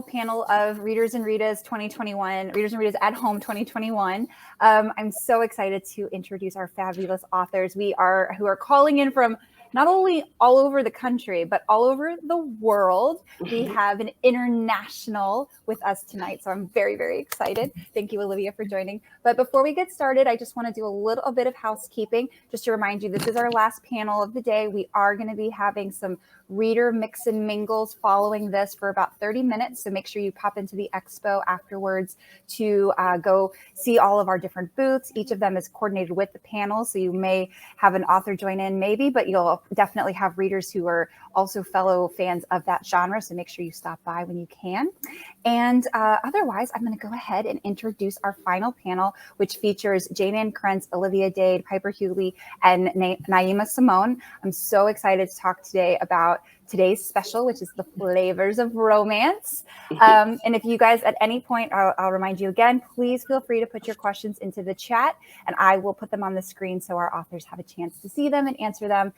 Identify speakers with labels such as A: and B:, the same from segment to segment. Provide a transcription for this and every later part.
A: panel of Readers and Ritas 2021, Readers and Ritas at Home 2021. I'm so excited to introduce our fabulous authors who are calling in from not only all over the country, but all over the world. We have an international with us tonight, so I'm very, very excited. Thank you, Olivia, for joining. But before we get started, I just want to do a little bit of housekeeping, just to remind you, this is our last panel of the day. We are going to be having some reader mix and mingles following this for about 30 minutes. So make sure you pop into the expo afterwards to go see all of our different booths. Each of them is coordinated with the panel. So you may have an author join in maybe, but you'll definitely have readers who are also fellow fans of that genre. So make sure you stop by when you can. And otherwise, I'm going to go ahead and introduce our final panel, which features Jayne Ann Krentz, Olivia Dade, Piper Huguley, and Naima Simone. I'm so excited to talk today about today's special, which is the flavors of romance. And if you guys at any point, I'll remind you again, please feel free to put your questions into the chat and I will put them on the screen so our authors have a chance to see them and answer them.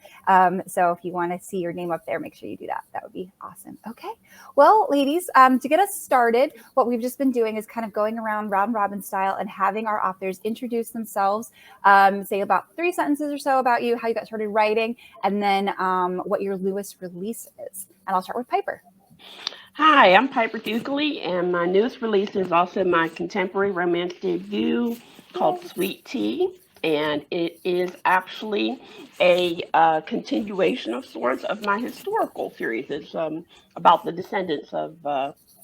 A: So if you want to see your name up there, make sure you do that. That would be awesome. Okay. Well, ladies, to get us started, what we've just been doing is kind of going around round robin style and having our authors introduce themselves, say about 3 sentences or so about you, how you got started writing, and then what your newest release is. And I'll start with Piper.
B: Hi, I'm Piper Huguley, and my newest release is also my contemporary romance debut called Sweet Tea. And it is actually a continuation of sorts of my historical series. It's about the descendants of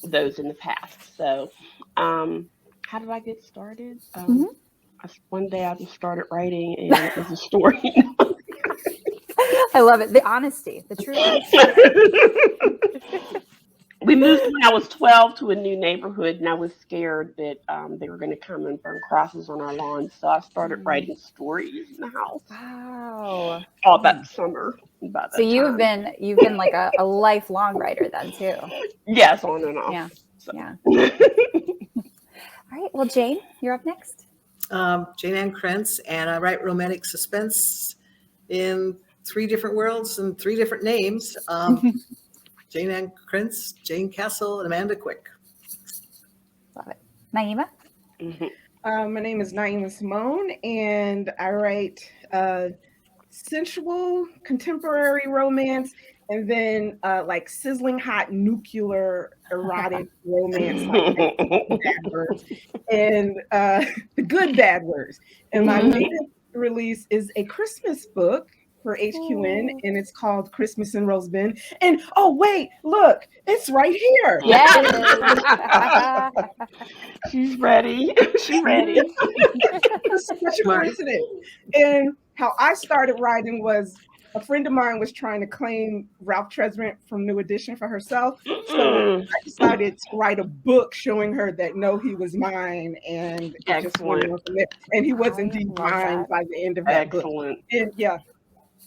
B: those in the past. So how did I get started? One day I just started writing and it was a story.
A: I love it. The honesty, the truth.
B: We moved when I was 12 to a new neighborhood, and I was scared that they were going to come and burn crosses on our lawn. So I started writing stories in the house.
A: Wow!
B: All that summer.
A: So you've been like a lifelong writer then too.
B: Yes, on and off.
A: Yeah.
B: So.
A: Yeah. All right. Well, Jayne, you're up next.
C: Jayne Ann Krentz, and I write romantic suspense in 3 different worlds and 3 different names. Jayne Ann Krentz, Jane Castle, and Amanda Quick.
A: Love it. Naima?
D: My name is Naima Simone, and I write sensual contemporary romance, and then like sizzling hot nuclear erotic romance, like bad words, and the good bad words. And my latest release is a Christmas book for HQN, and it's called Christmas in Rosebud. And oh wait, look, it's right here.
A: Yeah.
B: She's ready. She's ready.
D: It's such a coincidence. And how I started writing was a friend of mine was trying to claim Ralph Tresvant from New Edition for herself. So I decided to write a book showing her that no, he was mine, and it just went on from there. And he was indeed mine by the end of that book. And yeah.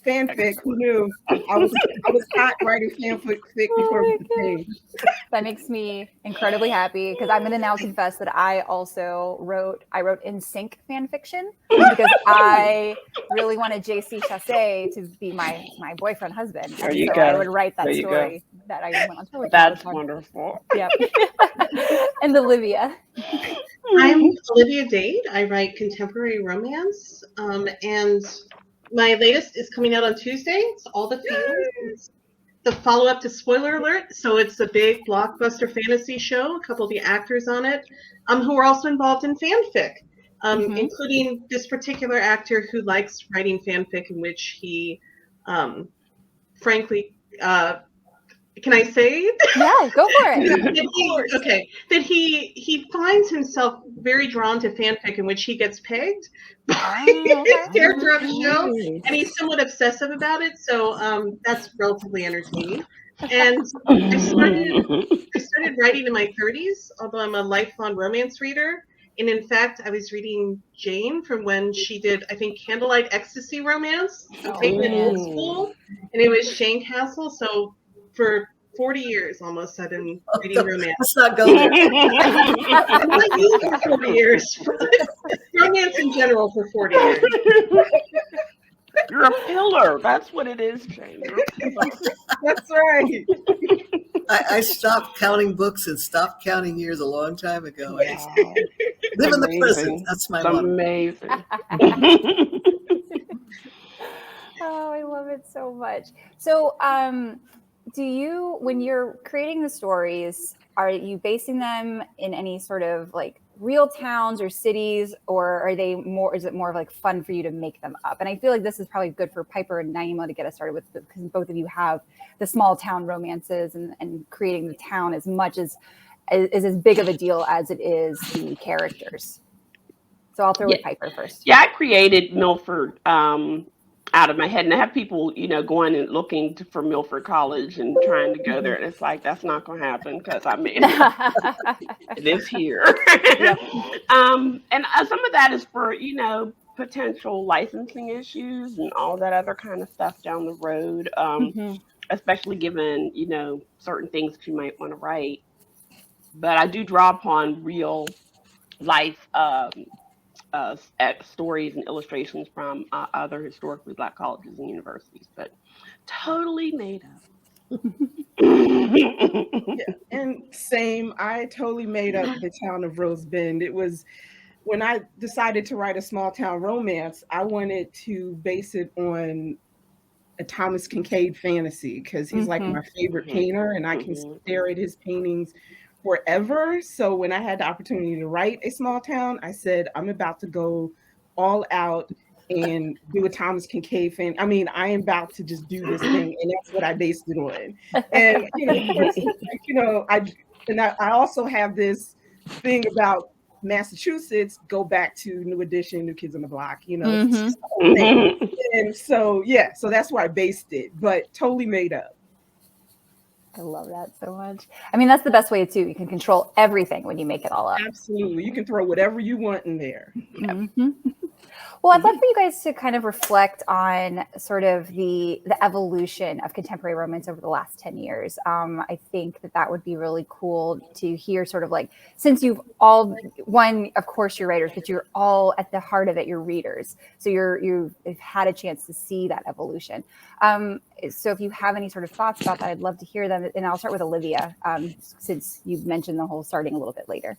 D: Fanfic, who knew? I was hot writing fanfic before we became.
A: That makes me incredibly happy because I'm going to now confess that I also wrote in sync fan fiction because I really wanted JC Chassé to be my boyfriend husband.
B: There you go.
A: I would write that story that I went on tour with.
B: That's wonderful.
A: Yep. And Olivia.
E: I'm Olivia Dade. I write contemporary romance, and my latest is coming out on Tuesday. It's All the Feelings. The follow-up to Spoiler Alert. So it's a big blockbuster fantasy show. A couple of the actors on it, who are also involved in fanfic, including this particular actor who likes writing fanfic in which he, frankly, can I say it?
A: Yeah, go for it.
E: That he finds himself very drawn to fanfic in which he gets pegged by his character on the show, and he's somewhat obsessive about it. So that's relatively entertaining. And I started writing in my 30s, although I'm a lifelong romance reader. And in fact, I was reading Jayne from when she did, I think, Candlelight Ecstasy Romance. I'm taking it old school, and it was Jane Castle. So for 40 years almost, I've been reading romance.
C: Let's not go there.
E: Not you for 40 years. Romance in general for 40 years.
B: You're a pillar. That's what it is, Jayne.
D: That's right.
C: I stopped counting books and stopped counting years a long time ago. I just
B: Wow.
C: live in the
B: Amazing.
C: present. That's my
B: It's
C: motto.
B: amazing.
A: Oh, I love it so much. So, do you, when you're creating the stories, are you basing them in any sort of like real towns or cities, or are they more, is it more of like fun for you to make them up? And I feel like this is probably good for Piper and Naima to get us started with, because both of you have the small town romances, and creating the town as much as is as big of a deal as it is the characters. So I'll throw with Piper first.
B: Yeah, I created Milford out of my head, and I have people, going and looking for Milford College and trying to go there, and it's like, that's not going to happen because I mean, it is here.
A: Yep.
B: And some of that is for, potential licensing issues and all that other kind of stuff down the road, especially given, certain things that you might want to write. But I do draw upon real life stories and illustrations from other historically Black colleges and universities, but totally made up.
D: Yeah, and same. I totally made up the town of Rose Bend. It was when I decided to write a small town romance, I wanted to base it on a Thomas Kincaid fantasy because he's like my favorite painter, and I can stare at his paintings forever. So when I had the opportunity to write a small town, I said, I'm about to go all out and do a Thomas Kincaid fan. I mean, I am about to just do this thing, and that's what I based it on. And I also have this thing about Massachusetts. Go back to New Edition, New Kids on the Block. It's just the whole thing. And so so that's where I based it, but totally made up.
A: I love that so much. I mean, that's the best way too. You can control everything when you make it all up.
D: Absolutely. You can throw whatever you want in there.
A: Well, I'd love for you guys to kind of reflect on sort of the evolution of contemporary romance over the last 10 years. I think that would be really cool to hear, sort of like, since you've all, one, of course, you're writers, but you're all at the heart of it, you're readers. So you've had a chance to see that evolution. So if you have any sort of thoughts about that, I'd love to hear them. And I'll start with Olivia, since you've mentioned the whole starting a little bit later.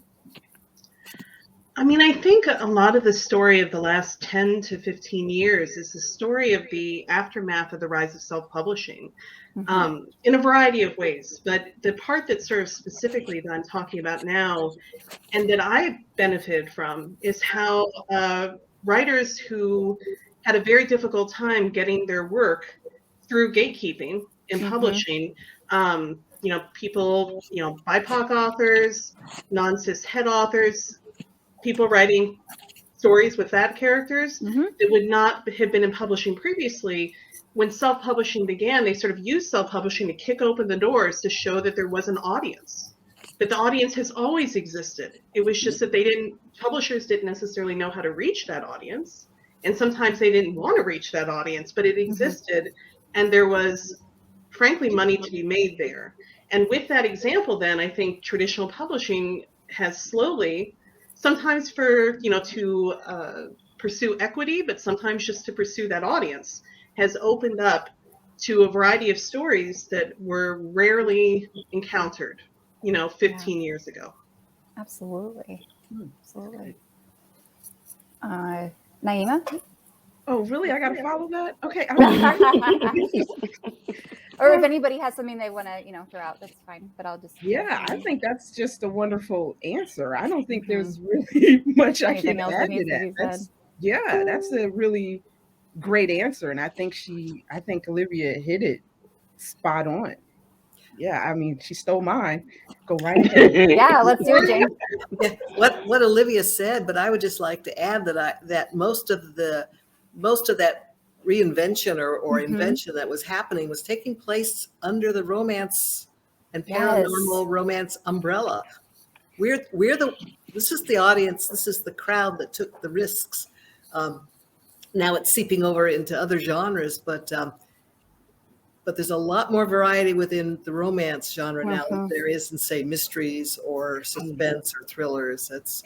E: I mean, I think a lot of the story of the last 10 to 15 years is the story of the aftermath of the rise of self-publishing in a variety of ways. But the part that sort of specifically that I'm talking about now and that I benefited from is how writers who had a very difficult time getting their work through gatekeeping in publishing, people, BIPOC authors, non-cis het authors, people writing stories with fat characters that would not have been in publishing previously. When self-publishing began, they sort of used self-publishing to kick open the doors to show that there was an audience, that the audience has always existed. It was just that publishers didn't necessarily know how to reach that audience. And sometimes they didn't want to reach that audience, but it existed. And there was, frankly, money to be made there. And with that example, then I think traditional publishing has slowly, sometimes to pursue equity, but sometimes just to pursue that audience, has opened up to a variety of stories that were rarely encountered, 15 years ago.
A: Absolutely. Absolutely. Naima?
D: Oh, really? I got to follow that? Okay.
A: Or if anybody has something they want to, throw out, that's fine. But I'll just.
D: Yeah, I think that's just a wonderful answer. I don't think there's really much I can add to that. That's a really great answer. And I think Olivia hit it spot on. Yeah, I mean, she stole mine. Go right ahead.
A: Yeah, let's do it, Jayne.
C: What Olivia said, but I would just like to add that most of that reinvention or invention that was happening was taking place under the romance and paranormal romance umbrella. This is the audience, this is the crowd that took the risks. Now it's seeping over into other genres, but there's a lot more variety within the romance genre now than there is in, say, mysteries or suspense or thrillers. It's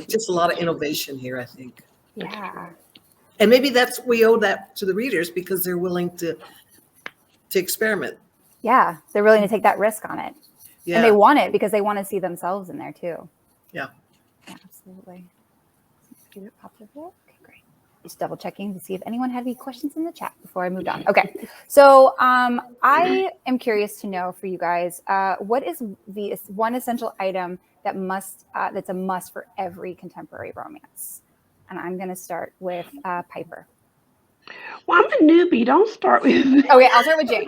C: just a lot of innovation here, I think.
A: Yeah.
C: And maybe we owe that to the readers because they're willing to experiment.
A: Yeah, they're willing to take that risk on it.
C: Yeah.
A: And they want it because they want to see themselves in there too.
C: Yeah.
A: Yeah, absolutely. Did it pop up there? Okay, great. Just double checking to see if anyone had any questions in the chat before I moved on. Okay, so I am curious to know for you guys, what is the one essential item that that's a must for every contemporary romance? And I'm going to start with Piper.
B: Well, I'm a newbie. Don't start with me.
A: Okay, I'll start with Jayne.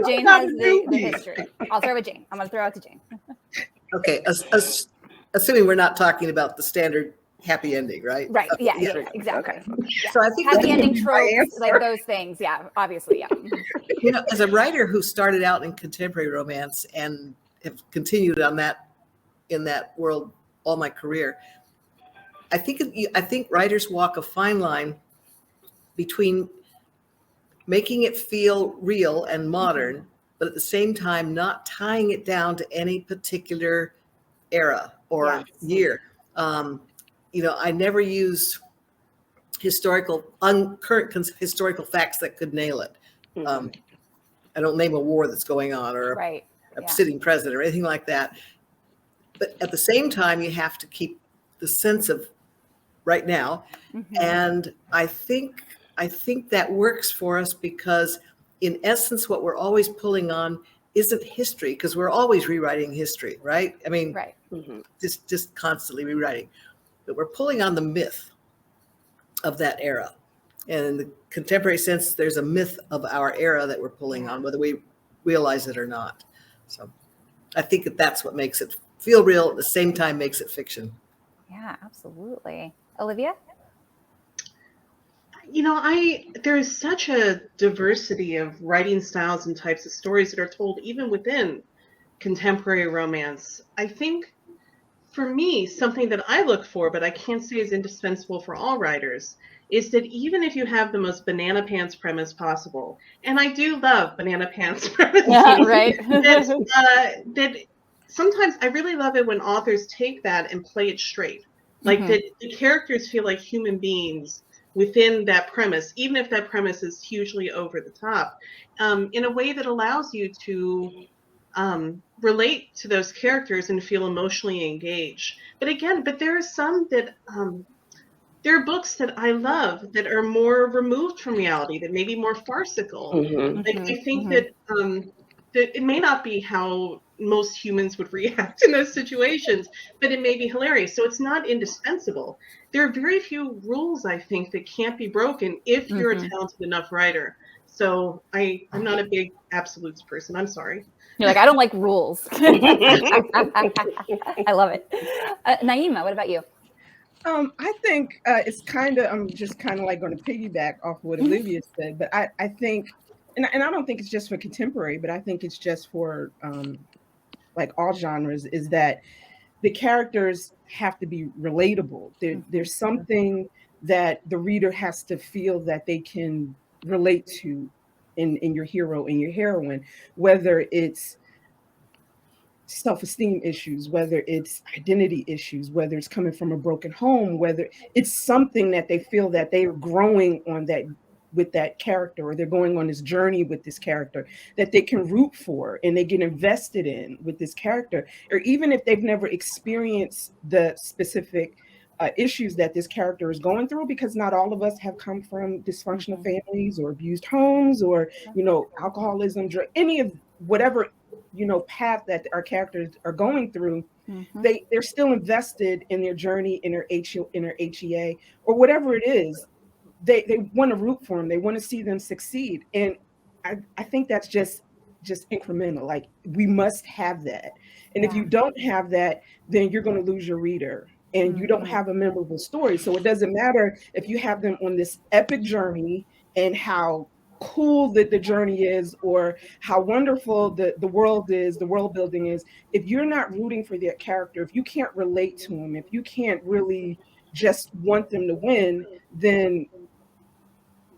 A: Jayne has the history. I'll start with Jayne. I'm going to throw out to Jayne.
C: Okay, assuming we're not talking about the standard happy ending, right?
A: Right. Yeah, exactly.
C: Okay.
A: Yeah.
C: So I think
A: happy ending tropes, like those things. Yeah, obviously. Yeah.
C: You know, as a writer who started out in contemporary romance and have continued on that in that world all my career, I think writers walk a fine line between making it feel real and modern, but at the same time not tying it down to any particular era or year. You know, I never use current historical facts that could nail it. I don't name a war that's going on or a sitting president or anything like that. But at the same time, you have to keep the sense of right now. And I think that works for us because in essence, what we're always pulling on isn't history, because we're always rewriting history, right? I mean, just constantly rewriting. But we're pulling on the myth of that era. And in the contemporary sense, there's a myth of our era that we're pulling on, whether we realize it or not. So I think that's what makes it feel real, at the same time makes it fiction.
A: Yeah, absolutely. Olivia?
E: You know, there's such a diversity of writing styles and types of stories that are told even within contemporary romance. I think for me, something that I look for, but I can't say is indispensable for all writers, is that even if you have the most banana pants premise possible, and I do love banana pants premises, that sometimes I really love it when authors take that and play it straight. Like that the characters feel like human beings within that premise, even if that premise is hugely over the top, in a way that allows you to relate to those characters and feel emotionally engaged. But there are some that there are books that I love that are more removed from reality, that may be more farcical. I think that it may not be how most humans would react in those situations, but it may be hilarious. So it's not indispensable. There are very few rules, I think, that can't be broken if you're a talented enough writer. So I'm not a big absolutes person. I'm sorry.
A: You're like, I don't like rules. I love it. Naima, what about you?
D: I think it's I'm just kind of like going to piggyback off what Olivia said, but I think, and I don't think it's just for contemporary, but I think it's just for like all genres, is that the characters have to be relatable. There's something that the reader has to feel that they can relate to in your hero and your heroine, whether it's self-esteem issues, whether it's identity issues, whether it's coming from a broken home, whether it's something that they feel that they are growing on that with that character, or they're going on this journey with this character that they can root for and they get invested in with this character, or even if they've never experienced the specific issues that this character is going through, because not all of us have come from dysfunctional families or abused homes or, alcoholism, any of whatever, path that our characters are going through. They're still invested in their journey, in their HEA, or whatever it is. They want to root for them. They want to see them succeed. And I think that's just incremental. Like, we must have that. And if you don't have that, then you're going to lose your reader and you don't have a memorable story. So it doesn't matter if you have them on this epic journey and how cool the journey is, or how wonderful the world is, the world building is. If you're not rooting for their character, if you can't relate to them, if you can't really just want them to win, then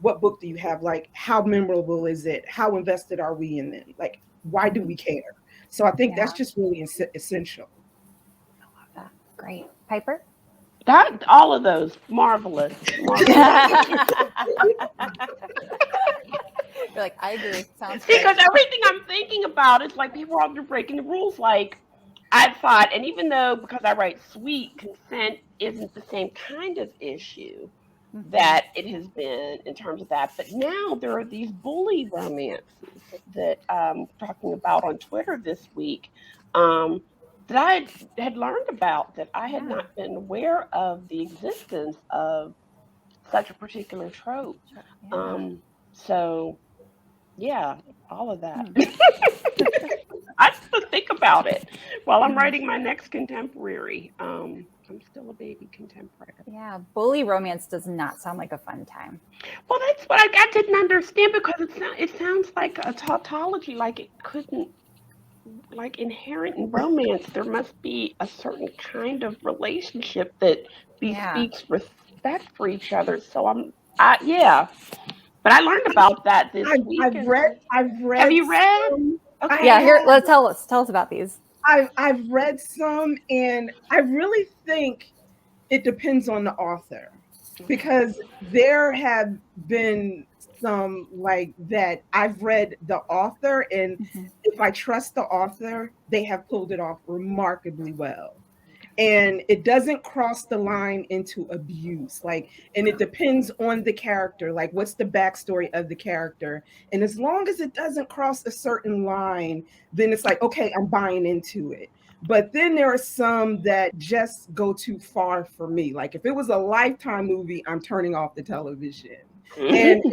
D: what book do you have? Like, how memorable is it? How invested are we in them? Like, why do we care? So I think that's just really essential.
A: I love that. Great. Piper?
B: All of those, marvelous.
A: You're like, I agree. Sounds good.
B: Because everything I'm thinking about is like people are breaking the rules. Like I thought, and even though because I write sweet, consent isn't the same kind of issue that it has been in terms of that. But now there are these bully romances that talking about on Twitter this week that I had learned about that I had not been aware of the existence of such a particular trope. So yeah, all of that. I have to think about it while I'm writing my next contemporary. I'm still a baby contemporary.
A: Yeah, bully romance does not sound like a fun time.
B: Well, that's what I didn't understand because it sounds like a tautology, like it couldn't, like inherent in romance, there must be a certain kind of relationship that bespeaks respect for each other. So yeah. But I learned about that this week.
D: I've read.
B: Have you read?
A: Okay. Yeah, here. Let's tell us about these.
D: I've read some, and I really think it depends on the author, because there have been some like that. I've read the author, and if I trust the author, they have pulled it off remarkably well. And it doesn't cross the line into abuse, and it depends on the character, like what's the backstory of the character. And as long as it doesn't cross a certain line, then it's like, okay, I'm buying into it. But then there are some that just go too far for me. Like if it was a Lifetime movie, I'm turning off the television. And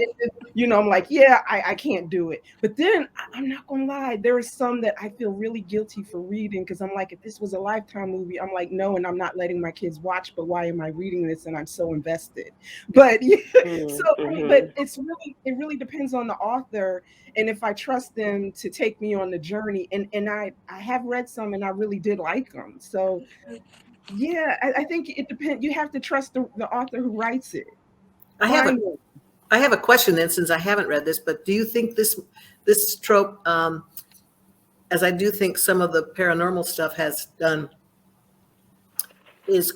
D: I'm like, yeah, I can't do it. But then I'm not gonna lie, there are some that I feel really guilty for reading, because I'm like, if this was a Lifetime movie, I'm like, no, and I'm not letting my kids watch, but why am I reading this? And I'm so invested. But but it really depends on the author, and if I trust them to take me on the journey. And I have read some and I really did like them. So yeah, I think it depends. You have to trust the author who writes it.
C: I have a question then, since I haven't read this, but do you think this trope, as I do think some of the paranormal stuff has done, is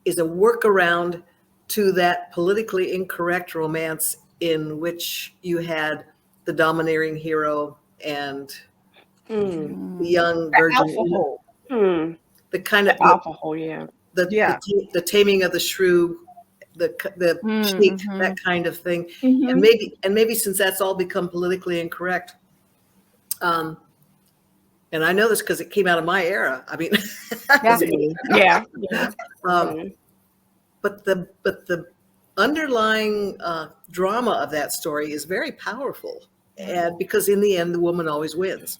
C: a workaround to that politically incorrect romance in which you had the domineering hero and the young virgin, the kind of
B: alcohol,
C: the taming of the shrew, the cheat, that kind of thing. And maybe since that's all become politically incorrect, and I know this because it came out of my era. I mean, but the underlying drama of that story is very powerful, and because in the end the woman always wins.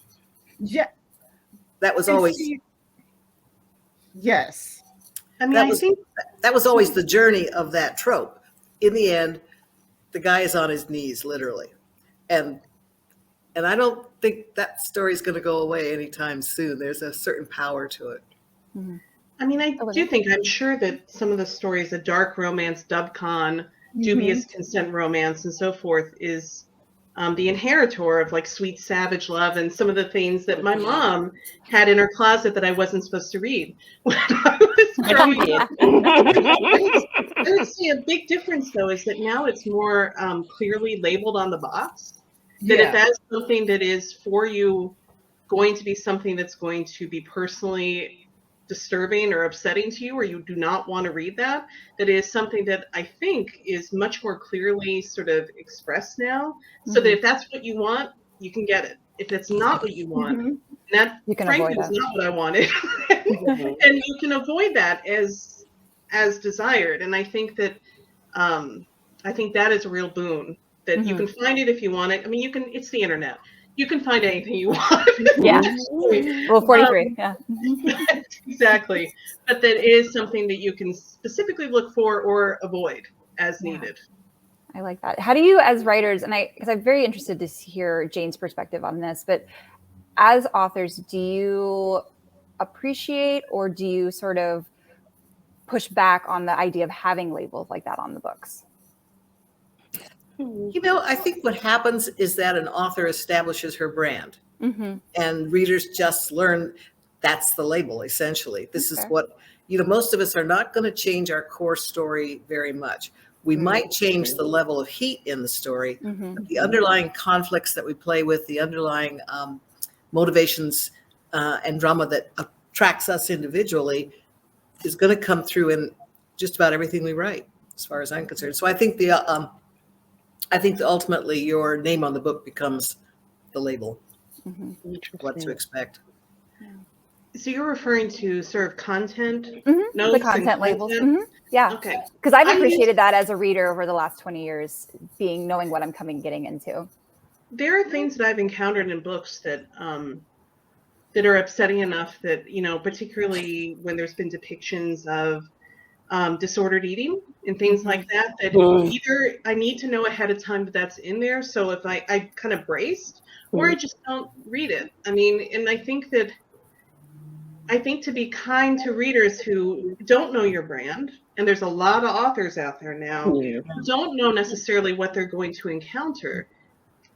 D: Yeah,
C: that was always.
D: Yes.
E: I mean, I think
C: that was always the journey of that trope. In the end, the guy is on his knees, literally. And I don't think that story is going to go away anytime soon. There's a certain power to it.
E: I mean, I do think, I'm sure that some of the stories, the dark romance, dubcon, dubious consent romance, and so forth, is the inheritor of like sweet savage love and some of the things that my mom had in her closet that I wasn't supposed to read when I was growing up. I would say a big difference though is that now it's more clearly labeled on the box. That if that's something that is for you going to be something that's going to be personally disturbing or upsetting to you, or you do not want to read that, that is something that I think is much more clearly sort of expressed now, so that if that's what you want, you can get it. If it's not what you want, that frankly is not what I wanted, and you can avoid that as desired. And I think that is a real boon, that you can find it if you want it. I mean, it's the internet. You can find anything you want.
A: Well, 43.
E: Exactly. But that is something that you can specifically look for or avoid as needed.
A: I like that. How do you, as writers, because I'm very interested to hear Jayne's perspective on this, but as authors, do you appreciate or do you sort of push back on the idea of having labels like that on the books?
C: I think what happens is that an author establishes her brand, and readers just learn that's the label, essentially. This is what, most of us are not going to change our core story very much. We might change the level of heat in the story, but the underlying conflicts that we play with, the underlying motivations and drama that attracts us individually is going to come through in just about everything we write, as far as I'm concerned. So I think that ultimately your name on the book becomes the label, what to expect.
E: So you're referring to sort of content
A: The content labels. Yeah.
E: Okay.
A: Because I've appreciated that as a reader over the last 20 years, knowing what I'm getting into.
E: There are things that I've encountered in books that that are upsetting enough that, particularly when there's been depictions of disordered eating and things like that, either I need to know ahead of time that that's in there. So if I kind of braced, or I just don't read it. I mean, and I think to be kind to readers who don't know your brand, and there's a lot of authors out there now who don't know necessarily what they're going to encounter.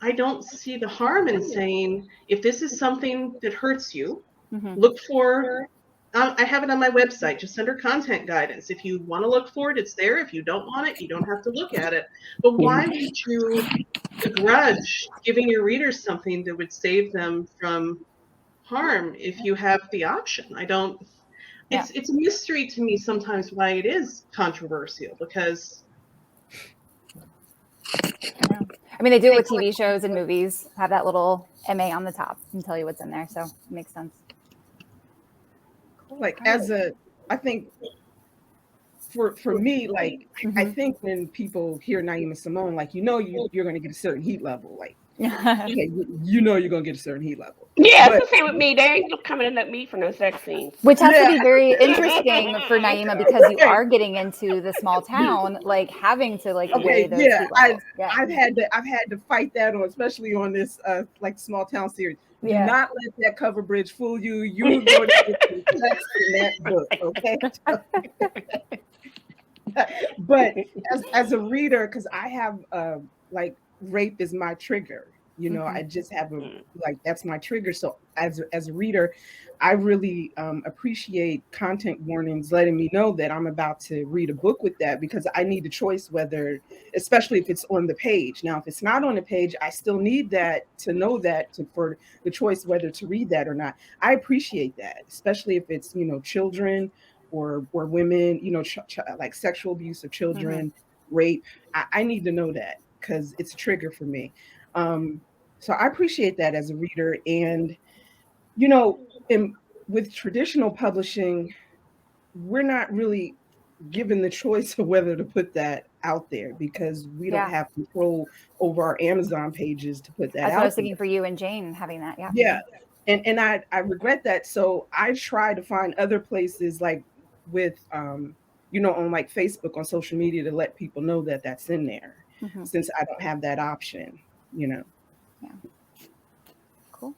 E: I don't see the harm in saying, if this is something that hurts you, look for, I have it on my website, just under content guidance. If you want to look for it, it's there. If you don't want it, you don't have to look at it. But why would you begrudge giving your readers something that would save them from harm if you have the option? It's a mystery to me sometimes why it is controversial, because
A: I mean, they do it with TV shows and movies, have that little MA on the top and tell you what's in there. So it makes sense.
D: Like I think for me, like I think when people hear Naima Simone, like you're going to get a certain heat level, like okay, you're going to get a certain heat level.
B: Yeah, it's the same with me. They ain't coming at me for no sex scenes.
A: Which has to be very interesting for Naima, because you are getting into the small town, like having to weigh those heat levels.
D: I've had to fight that on, especially on this like small town series. Do not let that cover bridge fool you. You're going to get some sex in that book, okay? But as a reader, because I have like rape is my trigger. I just have that's my trigger. So as a reader, I really appreciate content warnings letting me know that I'm about to read a book with that, because I need a choice whether, especially if it's on the page. Now, if it's not on the page, I still need that to know that for the choice whether to read that or not. I appreciate that, especially if it's, children or women, like sexual abuse of children, rape. I need to know that because it's a trigger for me. So I appreciate that as a reader. And, with traditional publishing, we're not really given the choice of whether to put that out there, because we don't have control over our Amazon pages to put that out.
A: That's what I was thinking for you and Jayne having that.
D: Yeah. And I regret that. So I try to find other places, like with, on like Facebook, on social media, to let people know that that's in there, since I don't have that option, Yeah.
A: Cool.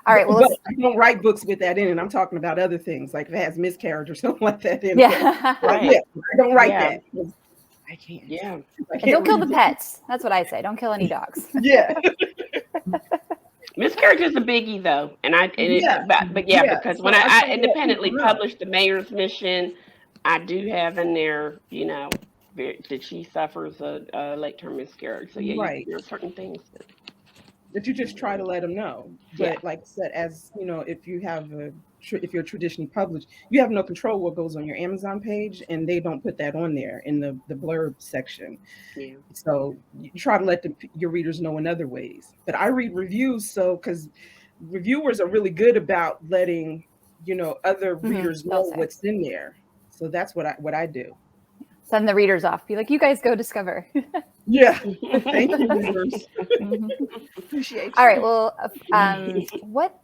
A: All right. Well,
D: but I don't write books with that in it. I'm talking about other things, like if it has miscarriage or something like that in it. I don't write that. I can't.
B: Yeah.
A: Don't kill the pets. That's what I say. Don't kill any dogs.
D: Yeah.
B: Miscarriage is a biggie, though, because when I independently published The Mayor's Mission, I do have in there, that she suffers a late-term miscarriage. So there are certain things
D: that you just try to let them know. But like I said, as if you have if you're traditionally published, you have no control what goes on your Amazon page, and they don't put that on there in the blurb section. Yeah. So you try to let your readers know in other ways. But I read reviews, because reviewers are really good about letting other readers know what's in there. So that's what I do.
A: Send the readers off. Be like, you guys go discover.
D: Yeah. Thank you, readers. Appreciate you.
A: All right. Well, what,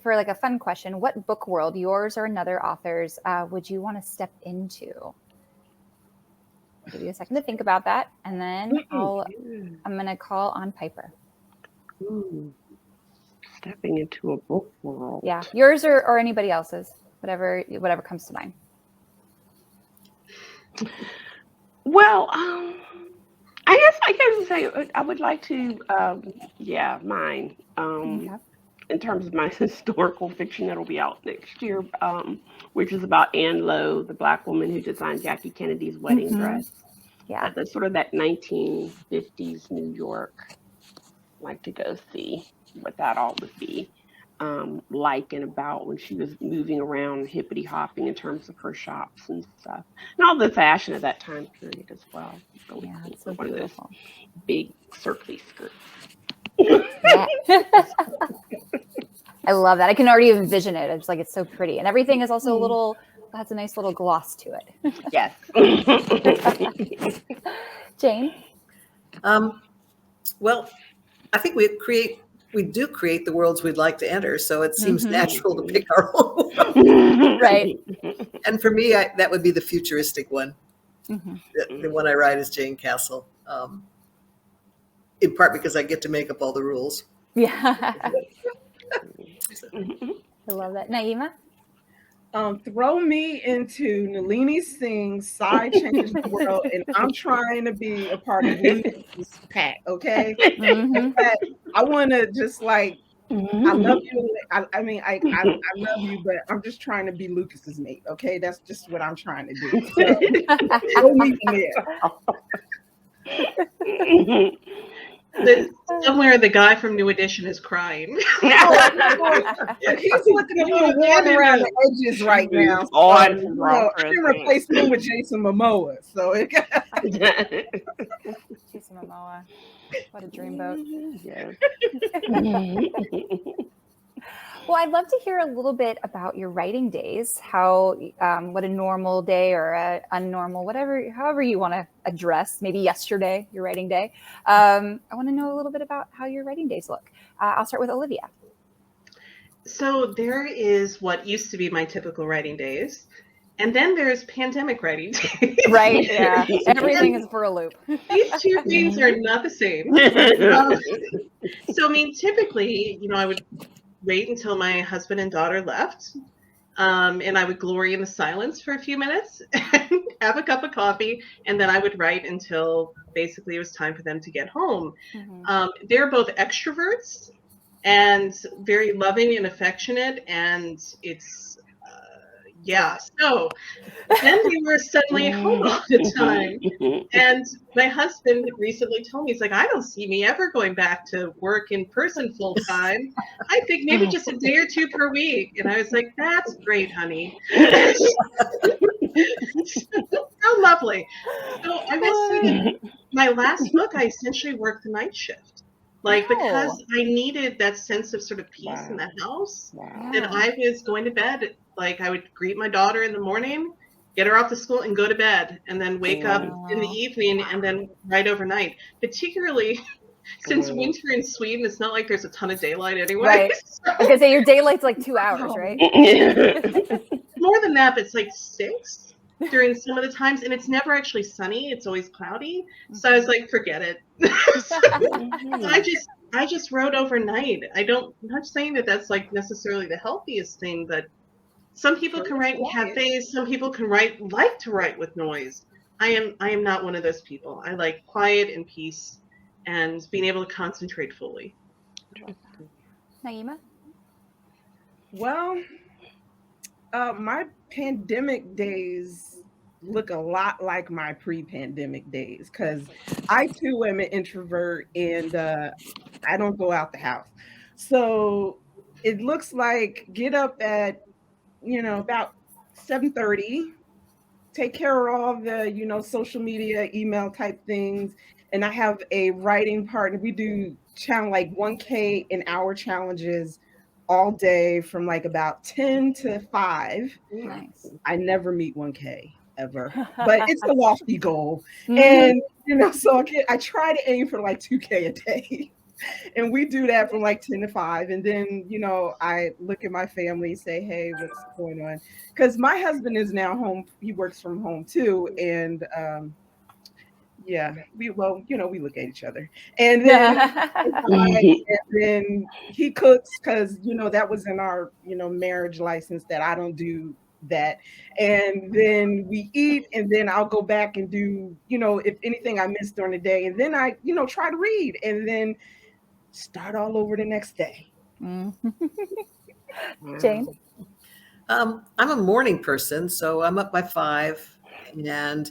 A: for like a fun question, what book world, yours or another author's, would you want to step into? I'll give you a second to think about that, and then I'm going to call on Piper.
B: Stepping into a book world.
A: Yeah, yours or anybody else's, whatever comes to mind.
B: Well, I guess I would like to, mine. In terms of my historical fiction that'll be out next year, which is about Anne Lowe, the Black woman who designed Jackie Kennedy's wedding dress.
A: Yeah.
B: That's sort of that 1950s New York. Like to go see what that all would be like and about when she was moving around hippity hopping in terms of her shops and stuff, and all the fashion of that time period as well. Really
A: Yeah,
B: cool.
A: it's so
B: One of those
A: beautiful.
B: big circly skirts.
A: Yeah. I love that. I can already envision it. It's like, it's so pretty. And everything is also has a nice little gloss to it.
B: Yes.
A: Jayne?
C: Well, I think we do create the worlds we'd like to enter. So it seems natural to pick our own world.
A: Right.
C: And for me, that would be the futuristic one. The one I write is Jane Castle. In part because I get to make up all the rules.
A: Yeah. I love that. Naima?
D: Throw me into Nalini Singh's Side Change the World, and I'm trying to be a part of Lucas's pack, okay? I want to just like, I love you. I mean, I love you, but I'm just trying to be Lucas's mate, okay? That's just what I'm trying to do. So, throw me in there.
E: Somewhere the guy from New Edition is crying.
D: He's looking a little warm around the edges right now. So, I can replace him with Jason Momoa. So
A: Jason Momoa. What a dreamboat.
B: Yeah.
A: Well, I'd love to hear a little bit about your writing days, how, what a normal day or a unnormal, however you want to address, maybe yesterday, your writing day. I want to know a little bit about how your writing days look. I'll start with Olivia.
E: So there is what used to be my typical writing days. And then there's pandemic writing days.
A: Right, yeah. Everything is for a loop.
E: These two things are not the same. So, I mean, typically, I would wait until my husband and daughter left, and I would glory in the silence for a few minutes and have a cup of coffee, and then I would write until basically it was time for them to get home. They're both extroverts and very loving and affectionate, and it's so then we were suddenly home all the time. And my husband recently told me, he's like, I don't see me ever going back to work in person full time. I think maybe just a day or two per week. And I was like, that's great, honey. How lovely. So I will say, my last book, I essentially worked the night shift. Because I needed that sense of sort of peace in the house, that I was going to bed. Like, I would greet my daughter in the morning, get her off to school, and go to bed, and then wake up in the evening and then write overnight. Particularly since winter in Sweden, it's not like there's a ton of daylight anyway.
A: Right. I was gonna say your daylight's like 2 hours, right?
E: More than that, but it's like 6 during some of the times, and it's never actually sunny. It's always cloudy. So I was like, forget it. So I just wrote overnight. I'm not saying that that's like necessarily the healthiest thing, but some people can write in cafes. Some people can like to write with noise. I am not one of those people. I like quiet and peace and being able to concentrate fully.
A: Naima?
D: Well, my pandemic days look a lot like my pre-pandemic days, because I too am an introvert, and I don't go out the house. So it looks like get up at about 7:30, take care of all the social media, email type things, and I have a writing partner. We do like 1K an hour challenges all day from like about 10 to 5.
A: Nice.
D: I never meet 1K ever, but it's a lofty goal. And so I try to aim for like 2K a day. And we do that from like 10 to 5. And then, I look at my family, say, hey, what's going on? Because my husband is now home. He works from home too. And we look at each other. And then he cooks, because, that was in our, marriage license that I don't do that. And then we eat, and then I'll go back and do, if anything I missed during the day. And then I, try to read, and then start all over the next day.
A: Jayne?
C: I'm a morning person, so I'm up by 5, and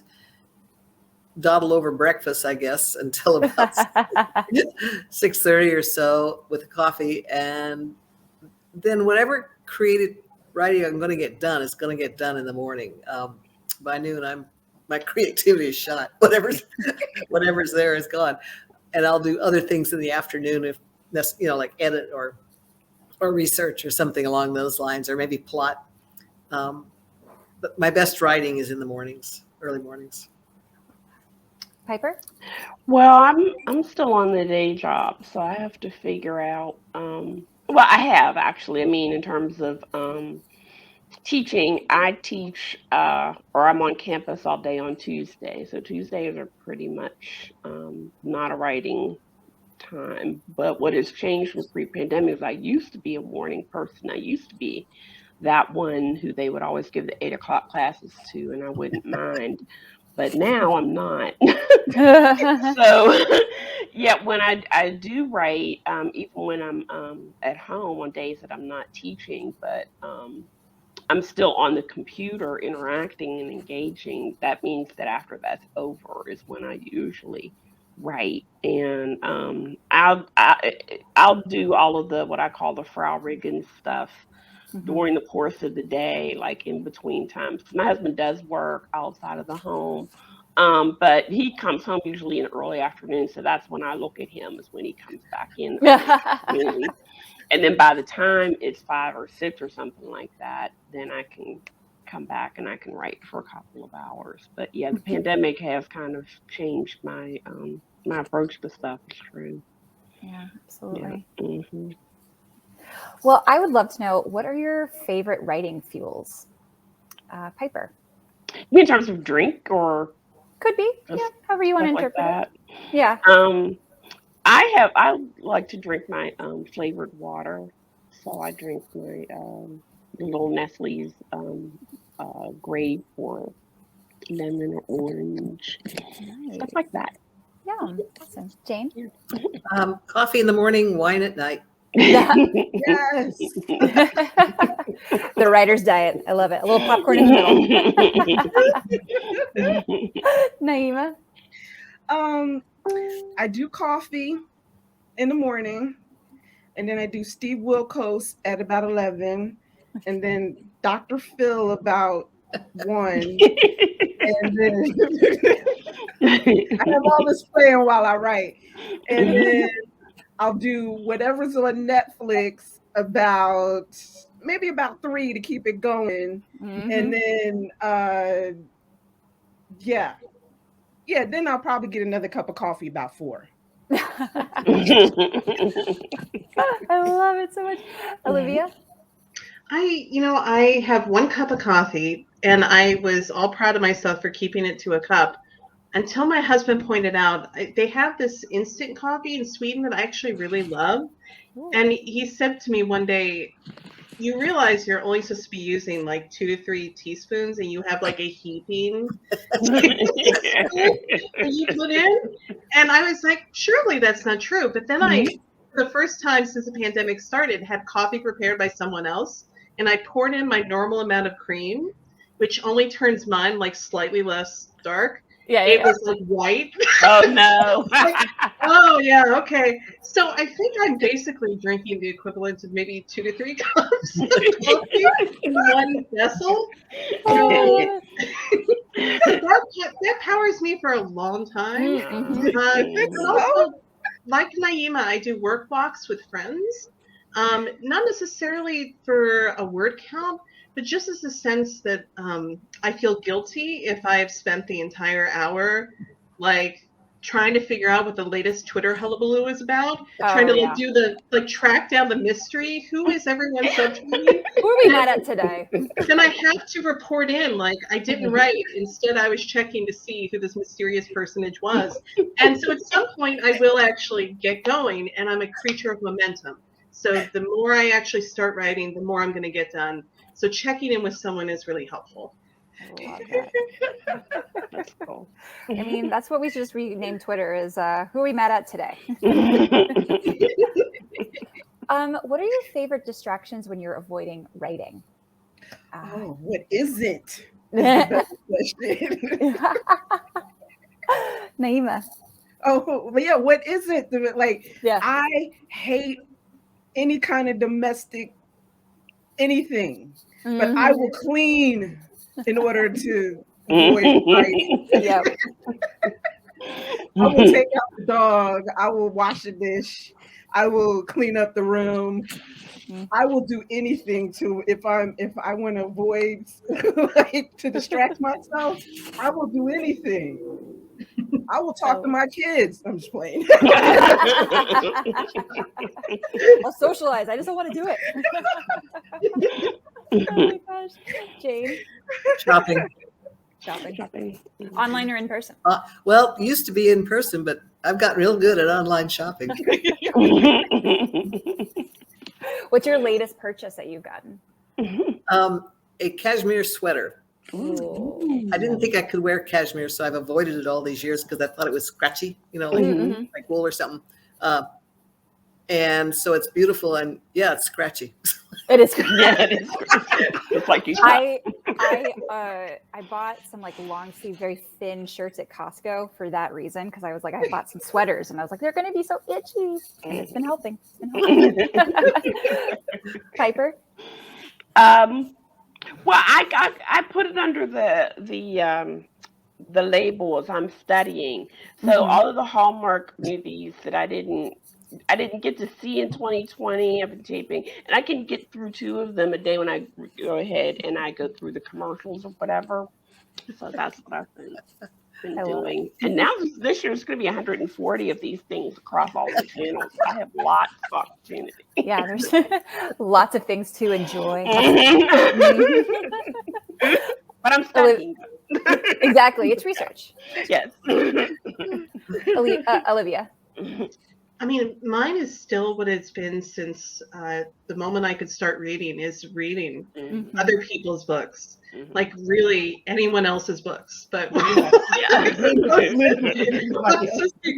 C: dawdle over breakfast, I guess, until about 6:30 or so with a coffee. And then whatever creative writing I'm going to get done is going to get done in the morning. By noon, my creativity is shot. Whatever's there is gone. And I'll do other things in the afternoon if that's, like edit or research or something along those lines, or maybe plot. But my best writing is in the mornings, early mornings.
A: Piper?
B: Well, I'm still on the day job, so I have to figure out. Well, I have actually. I mean, in terms of teaching, I teach, or I'm on campus all day on Tuesday. So Tuesdays are pretty much not a writing time. But what has changed with pre-pandemic is I used to be a morning person. I used to be that one who they would always give the 8 o'clock classes to, and I wouldn't mind. But now I'm not. So, yeah, when I do write, even when I'm at home on days that I'm not teaching, but I'm still on the computer interacting and engaging. That means that after that's over is when I usually write, and I'll do all of the what I call the Frau Riggin stuff during the course of the day, like in between times. 'Cause my husband does work outside of the home, but he comes home usually in the early afternoon, so that's when I look at him, is when he comes back in the early afternoon. And then by the time it's 5 or 6 or something like that, then I can come back and I can write for a couple of hours. But yeah, the pandemic has kind of changed my my approach to stuff. It's true.
A: Yeah, absolutely.
B: Yeah. Mm-hmm.
A: Well, I would love to know, what are your favorite writing fuels? Piper?
B: In terms of drink, or
A: Could be. Yeah, however you want to
B: like
A: interpret
B: that.
A: it. Yeah.
B: I like to drink my flavored water. So I drink my little Nestle's grape or lemon or orange, stuff like that.
A: Yeah, awesome. Jayne?
C: Coffee in the morning, wine at night.
A: Yeah.
D: Yes.
A: The writer's diet. I love it. A little popcorn in the middle. Naima?
D: I do coffee in the morning, and then I do Steve Wilkos at about 11, and then Dr. Phil about 1, and then I have all this playing while I write, and then I'll do whatever's on Netflix maybe about 3 to keep it going, and then then I'll probably get another cup of coffee about 4.
A: I love it so much. Olivia?
E: I have 1 cup of coffee, and I was all proud of myself for keeping it to a cup until my husband pointed out they have this instant coffee in Sweden that I actually really love. And he said to me one day, you realize you're only supposed to be using like 2 to 3 teaspoons, and you have like a heaping that you put in. And I was like, surely that's not true. But then for the first time since the pandemic started, had coffee prepared by someone else, and I poured in my normal amount of cream, which only turns mine like slightly less dark. It was like white.
B: Oh no.
E: Oh yeah, okay. So I think I'm basically drinking the equivalent of maybe 2 to 3 cups of coffee in 1 vessel. That powers me for a long time. Also, like Naima, I do work walks with friends. Not necessarily for a word count, but just as a sense that I feel guilty if I've spent the entire hour like trying to figure out what the latest Twitter hullabaloo is about, trying to track down the mystery. Who is everyone subtweeting?
A: Who are we mad at today?
E: Then I have to report in like I didn't write. Instead, I was checking to see who this mysterious personage was. And so at some point, I will actually get going, and I'm a creature of momentum. So the more I actually start writing, the more I'm going to get done. So checking in with someone is really helpful.
A: I love that.
B: That's cool.
A: I mean, that's what we should just rename Twitter is who are we mad at today? What are your favorite distractions when you're avoiding writing?
D: What is it? That's the best question.
A: Naima.
D: Oh, yeah. What is it? Like,
A: Yeah.
D: I hate any kind of domestic anything, but I will clean in order to avoid fighting.
A: Yep.
D: I will take out the dog. I will wash a dish. I will clean up the room. I will do anything if I want to avoid like to distract myself. I will do anything. I will talk to my kids. I'm just playing.
A: I'll socialize. I just don't want to do it. Oh my gosh. Jayne.
C: Shopping.
A: Shopping. Online or in person?
C: Well, it used to be in person, but I've got real good at online shopping.
A: What's your latest purchase that you've gotten?
C: A cashmere sweater.
A: Ooh.
C: I didn't think I could wear cashmere, so I've avoided it all these years because I thought it was scratchy, like wool or something. And so it's beautiful, and yeah, it's scratchy.
A: It is.
B: Yeah, it is. It's like you.
A: I bought some like long sleeve, very thin shirts at Costco for that reason, because I was like, I bought some sweaters and I was like, they're going to be so itchy, and it's been helping. Piper.
B: Well, I put it under the labels I'm studying. So all of the Hallmark movies that I didn't get to see in 2020, I've been taping, and I can get through 2 of them a day when I go ahead and I go through the commercials or whatever. So that's what I've been doing. And now this year it's going to be 140 of these things across all the channels. I have lots of opportunity.
A: Yeah, there's lots of things to enjoy.
B: But I'm studying.
A: Exactly, it's research.
B: Yes.
A: Olivia.
E: I mean, mine is still what it's been since the moment I could start reading, is reading other people's books, like really anyone else's books. But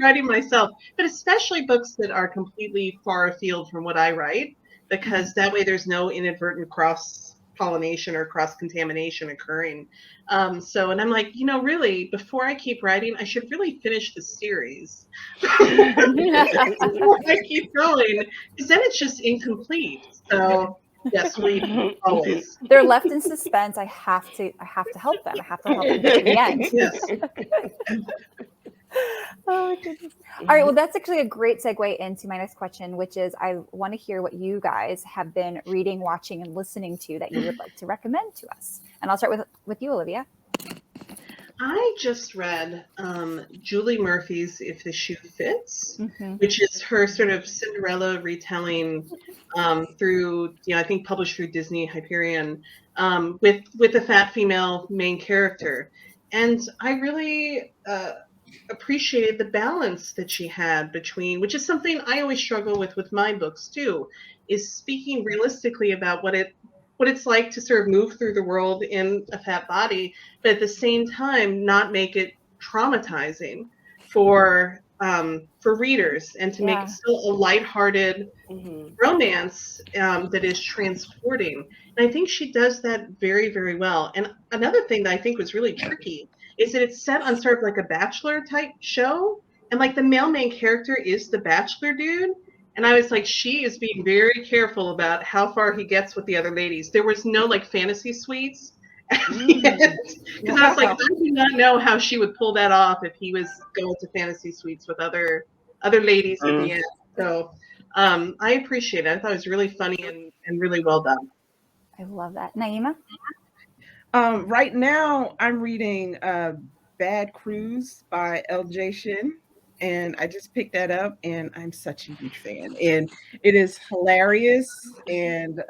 E: writing myself, but especially books that are completely far afield from what I write, because that way there's no inadvertent cross-pollination or cross-contamination occurring. And I'm like, really, before I keep writing, I should really finish the series before I keep going, because then it's just incomplete. So yes, read always.
A: They're left in suspense. I have to help them. I have to help them get to the end.
E: Yes.
A: Oh, goodness. All right. Well, that's actually a great segue into my next question, which is I want to hear what you guys have been reading, watching, and listening to that you would like to recommend to us. And I'll start with you, Olivia.
E: I just read Julie Murphy's If the Shoe Fits, which is her sort of Cinderella retelling through, I think published through Disney Hyperion, with a fat female main character. And I really appreciated the balance that she had between, which is something I always struggle with my books too, is speaking realistically about what it's like to sort of move through the world in a fat body, but at the same time not make it traumatizing for readers, and to make it still a lighthearted romance that is transporting. And I think she does that very, very well. And another thing that I think was really tricky is that it's set on sort of like a Bachelor type show, and like the male main character is the Bachelor dude. And I was like, she is being very careful about how far he gets with the other ladies. There was no like fantasy suites at the end. Because I was like, I do not know how she would pull that off if he was going to fantasy suites with other ladies at the end. So I appreciate it. I thought it was really funny and really well done.
A: I love that. Naima?
D: Right now, I'm reading Bad Cruise by L.J. Shin. And I just picked that up, and I'm such a huge fan. And it is hilarious and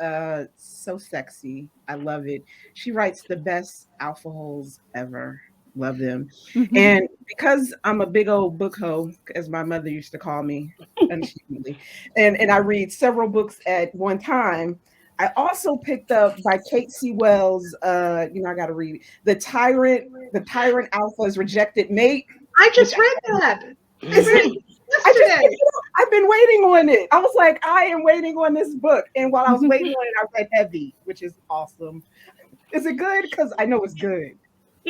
D: so sexy. I love it. She writes the best alpha holes ever. Love them. And because I'm a big old book hoe, as my mother used to call me, unashamedly, and I read several books at one time, I also picked up by Kate C. Wells, I got to read The Tyrant Alpha's Rejected Mate.
E: I just read that.
D: I've been waiting on it. I was like, I am waiting on this book. And while I was waiting on it, I read Heavy, which is awesome. Is it good? Because I know it's good.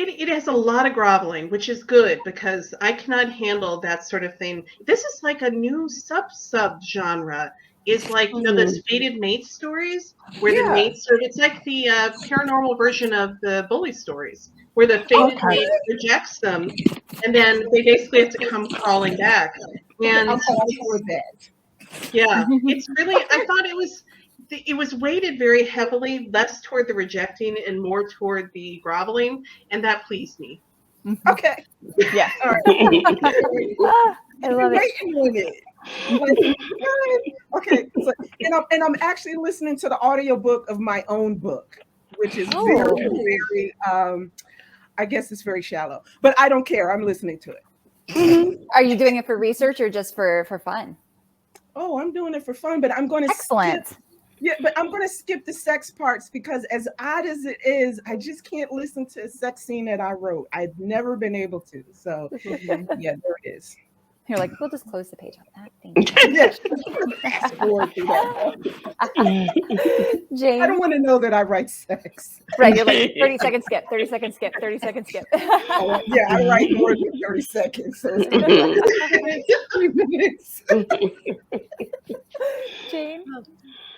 E: It has a lot of groveling, which is good because I cannot handle that sort of thing. This is like a new sub genre. Is like, you know, those fated mate stories where the mates are, it's like the paranormal version of the bully stories where the fated mate rejects them and then they basically have to come crawling back. And
D: I'm all for that.
E: yeah, it's really, I thought it was weighted very heavily, less toward the rejecting and more toward the groveling, and that pleased me.
D: Okay.
A: Yeah.
D: All right.
A: I love it.
D: Waiting on it. Like, okay. So, and I'm actually listening to the audiobook of my own book, which is very I guess it's very shallow, but I don't care. I'm listening to it.
A: Are you doing it for research or just for fun?
D: Oh, I'm doing it for fun, but I'm going to
A: Excellent.
D: but I'm going to skip the sex parts because as odd as it is, I just can't listen to a sex scene that I wrote. I've never been able to. So yeah, there it is.
A: You're like, we'll just close the page on that. Thank
D: you.
A: Jayne?
D: I don't want to know that I write sex.
A: Right, you're like 30-second skip, 30-second skip, 30-second skip.
D: Oh, yeah, I write more than 30 seconds. So it's 3 minutes.
A: Jayne?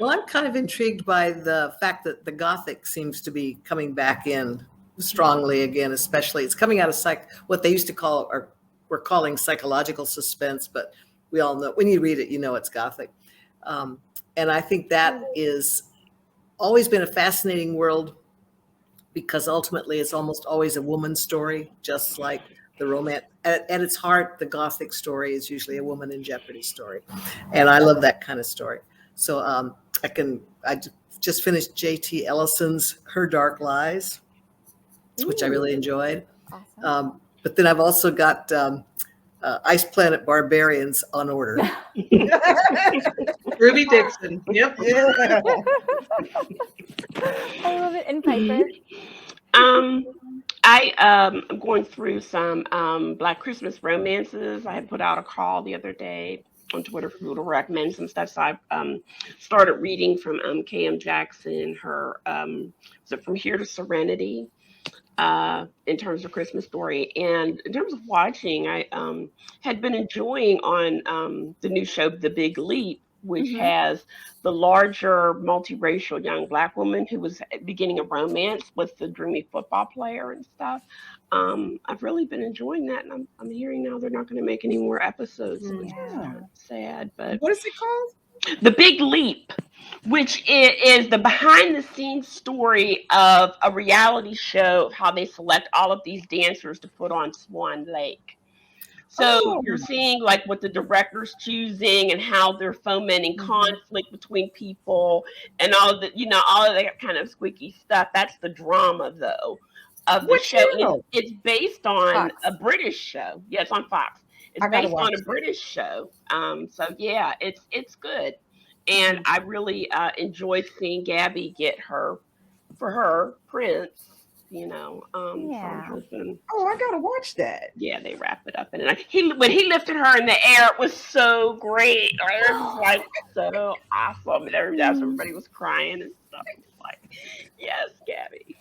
C: Well, I'm kind of intrigued by the fact that the Gothic seems to be coming back in strongly again, especially it's coming out of what they used to call, or we're calling psychological suspense, but we all know when you read it, you know it's Gothic. And I think that is always been a fascinating world because ultimately it's almost always a woman's story, just like the romance. At its heart, the Gothic story is usually a woman in jeopardy story. And I love that kind of story. So I just finished J.T. Ellison's Her Dark Lies, which I really enjoyed.
A: Awesome.
C: But then I've also got Ice Planet Barbarians on order.
E: Ruby Dixon. Yep.
A: I love it. And Piper?
B: I'm going through some Black Christmas romances. I had put out a call the other day on Twitter for people to recommend some stuff. So I started reading from K.M. Jackson, her so From Here to Serenity, in terms of Christmas Story. And in terms of watching, I had been enjoying on the new show, The Big Leap, which has the larger multiracial young Black woman who was beginning a romance with the dreamy football player and stuff. I've really been enjoying that, and I'm hearing now they're not going to make any more episodes. Which is kind of sad, but
D: what is it called?
B: The Big Leap, which is the behind the scenes story of a reality show of how they select all of these dancers to put on Swan Lake. So you're seeing like what the director's choosing and how they're fomenting conflict between people and all of the, all of that kind of squeaky stuff. That's the drama though of the show. It's based on a British show. Yeah, it's on Fox. It's based on a British show. So yeah, it's good. And I really enjoyed seeing Gabby get her Prince.
A: Yeah.
D: So I gotta watch that.
B: Yeah, they wrap it up, and when he lifted her in the air, it was so great. It was like so awesome, and everybody was crying and stuff. It was like, yes, Gabby.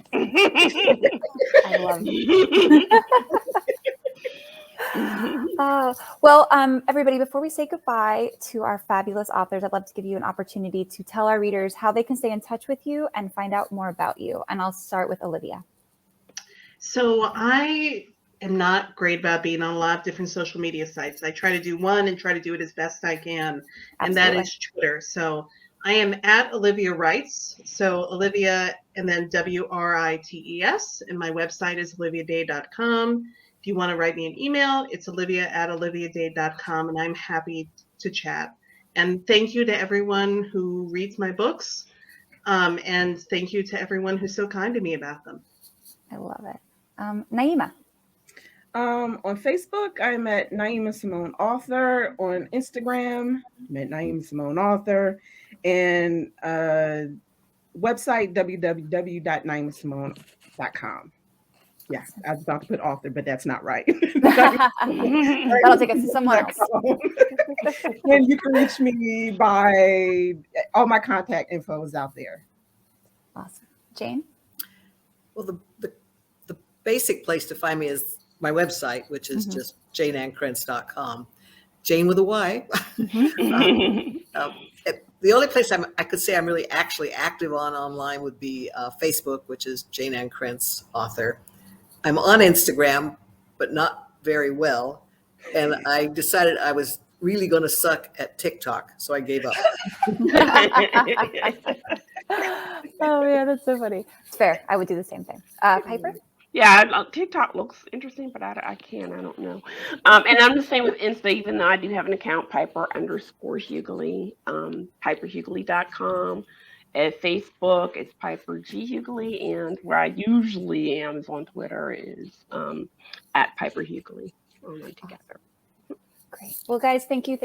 A: I love it. Well, everybody, before we say goodbye to our fabulous authors, I'd love to give you an opportunity to tell our readers how they can stay in touch with you and find out more about you. And I'll start with Olivia.
E: So I am not great about being on a lot of different social media sites. I try to do one and try to do it as best I can. And that is Twitter. So I am at Olivia Writes. So Olivia and then WRITES. And my website is oliviadade.com. If you want to write me an email, it's olivia@oliviadade.com. And I'm happy to chat. And thank you to everyone who reads my books. And thank you to everyone who's so kind to me about them.
A: I love it. Naima.
D: On Facebook, I'm at Naima Simone Author. On Instagram, I'm at Naima Simone Author. And website, www.naimasimone.com. Yeah, I was about to put author, but that's not right.
A: That'll take us to someone else.
D: And you can reach me by all my contact info is out there.
A: Awesome. Jayne?
C: Well, the basic place to find me is my website, which is
A: Mhm.
C: just janeannkrentz.com. Jane with a Y. The only place I could say I'm really actually active on online would be Facebook, which is Jayne Ann Krentz, author. I'm on Instagram, but not very well. And I decided I was really going to suck at TikTok, so I gave up.
A: Oh yeah, that's so funny. It's fair. I would do the same thing. Piper?
B: Yeah, TikTok looks interesting, but I don't know. And I'm the same with Insta, even though I do have an account, Piper_Huguley, PiperHuguley.com. At Facebook, it's Piper G. Huguley, and where I usually am is on Twitter is at Piper Huguley. All together.
A: Great. Well, guys, thank you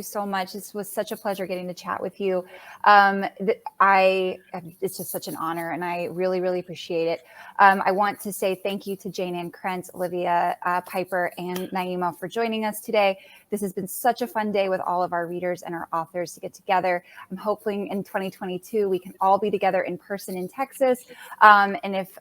A: so much. This was such a pleasure getting to chat with you. It's just such an honor, and I really, really appreciate it. I want to say thank you to Jayne Ann Krentz, Olivia, Piper, and Naima for joining us today. This has been such a fun day with all of our readers and our authors to get together. I'm hoping in 2022 we can all be together in person in Texas. And if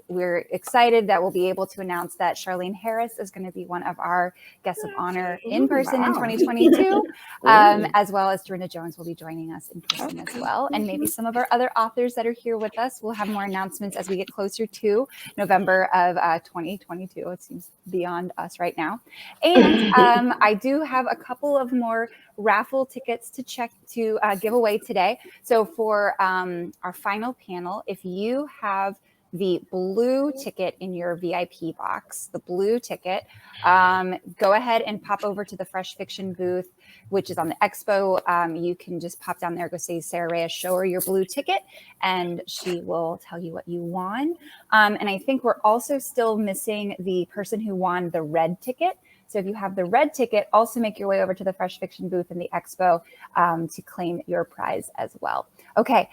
A: we're excited that we'll be able to announce that Charlene Harris is going to be one of our guests of honor in person in 2022, as well as Dorinda Jones will be joining us in person as well. And maybe some of our other authors that are here with us will have more announcements as we get closer to November of 2022. It seems beyond us right now. And I do have a couple of more raffle tickets to give away today. So for our final panel, if you have the blue ticket in your VIP box, the blue ticket, go ahead and pop over to the Fresh Fiction booth, which is on the expo. You can just pop down there, go say Sarah Reyes, show her your blue ticket, and she will tell you what you won. And I think we're also still missing the person who won the red ticket. So if you have the red ticket, also make your way over to the Fresh Fiction booth in the expo to claim your prize as well. Okay,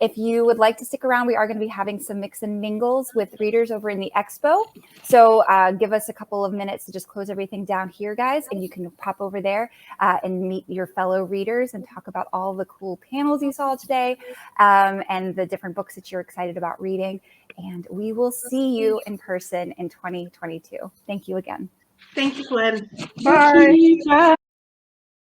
A: if you would like to stick around, we are going to be having some mix and mingles with readers over in the expo. So give us a couple of minutes to just close everything down here, guys, and you can pop over there and meet your fellow readers and talk about all the cool panels you saw today and the different books that you're excited about reading. And we will see you in person in 2022. Thank you again.
E: Thank you, Glenn.
D: Bye.
B: Bye.